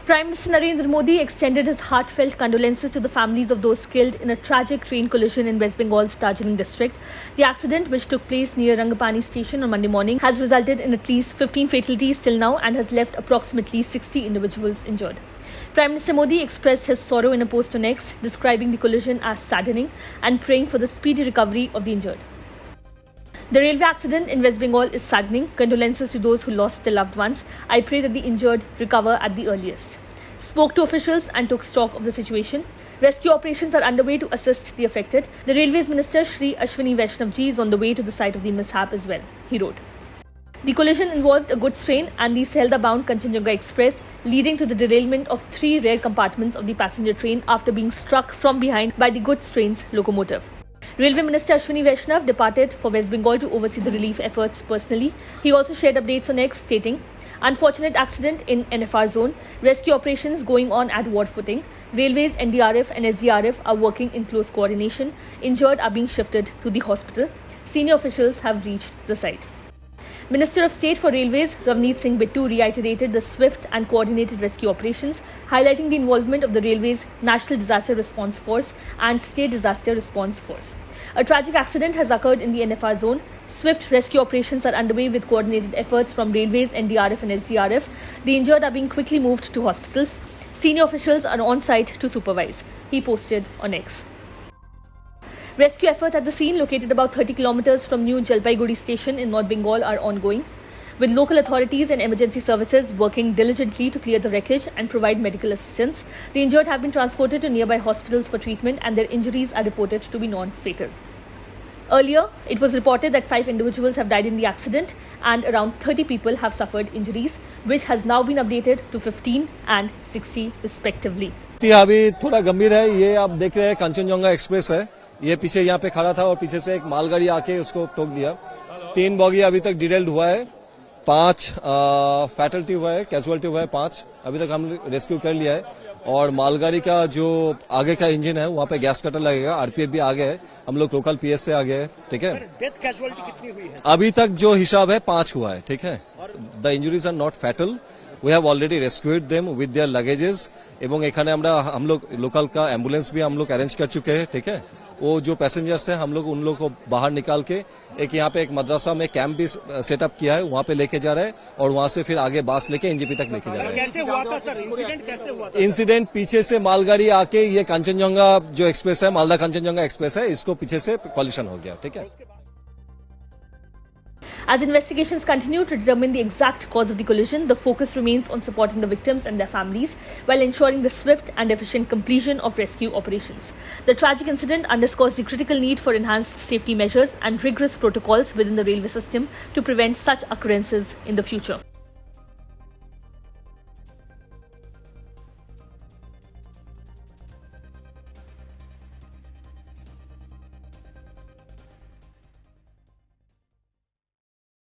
Prime Minister Narendra Modi extended his heartfelt condolences to the families of those killed in a tragic train collision in West Bengal's Darjeeling district. The accident, which took place near Rangapani station on Monday morning, has resulted in at least 15 fatalities till now and has left approximately 60 individuals injured. Prime Minister Modi expressed his sorrow in a post on X, describing the collision as saddening and praying for the speedy recovery of the injured. The railway accident in West Bengal is saddening. Condolences to those who lost their loved ones. I pray that the injured recover at the earliest. Spoke to officials and took stock of the situation. Rescue operations are underway to assist the affected. The Railways Minister Shri Ashwini Vaishnav is on the way to the site of the mishap as well, he wrote. The collision involved a goods train and the Sealdah-bound Kanchenjunga Express, leading to the derailment of 3 rear compartments of the passenger train after being struck from behind by the goods train's locomotive. Railway Minister Ashwini Vaishnav departed for West Bengal to oversee the relief efforts personally. He also shared updates on X, stating, "Unfortunate accident in NFR zone. Rescue operations going on at war footing. Railways, NDRF and SDRF are working in close coordination. Injured are being shifted to the hospital. Senior officials have reached the site." Minister of State for Railways Ravneet Singh Bittu reiterated the swift and coordinated rescue operations, highlighting the involvement of the Railways National Disaster Response Force and State Disaster Response Force. A tragic accident has occurred in the NFR zone. Swift rescue operations are underway with coordinated efforts from Railways, NDRF and SDRF. The injured are being quickly moved to hospitals. Senior officials are on site to supervise, he posted on X. Rescue efforts at the scene, located about 30 kilometers from New Jalpaiguri station in North Bengal, are ongoing, with local authorities and emergency services working diligently to clear the wreckage and provide medical assistance. The injured have been transported to nearby hospitals for treatment and their injuries are reported to be non-fatal. Earlier, it was reported that 5 individuals have died in the accident and around 30 people have suffered injuries, which has now been updated to 15 and 60 respectively. अभी थोड़ा गंभीर है। ये आप देख रहे हैं Kanchenjunga express है। ये पीछे यहाँ पे खड़ा था और पीछे से एक मालगाड़ी आके उसको ठोक दिया। 3 बॉगी अभी तक डिरेल्ड हुआ है, 5 फैटलिटी हुआ है, कैजुअलिटी हुआ है 5। अभी तक हम रेस्क्यू कर लिया है और मालगाड़ी का जो आगे का इंजन है वहाँ पे गैस कटर लगेगा। आरपीएफ भी आ गए है, हम लोग लोकल पीएस से आ गए हैं। ठीक है, डेथ कैजुअलिटी कितनी हुई है? अभी तक जो हिसाब है 5 हुआ है। ठीक है, the injuries are not fatal. We have already rescued them with their luggages এবং এখানে हम लोग लोकल का एम्बुलेंस भी हम लोग अरेंज कर चुके हैं। ठीक है, वो जो पैसेंजर्स हैं हम लोग उन लोग को बाहर निकाल के एक यहाँ पे एक मदरसा में कैंप भी सेटअप किया है, वहाँ पे लेके जा रहे हैं और वहाँ से फिर आगे बास लेके एनजीपी तक लेके जा रहे हैं। कैसे हुआ था सर? इंसिडेंट कैसे हुआ था? इंसिडेंट पीछे से मालगाड़ी आके ये कंचनजंगा जो एक्सप्रेस है, मालदा कंचनजंगा एक्सप्रेस है, इसको पीछे से कॉलिशन हो गया। ठीक है। As investigations continue to determine the exact cause of the collision, the focus remains on supporting the victims and their families while ensuring the swift and efficient completion of rescue operations. The tragic incident underscores the critical need for enhanced safety measures and rigorous protocols within the railway system to prevent such occurrences in the future.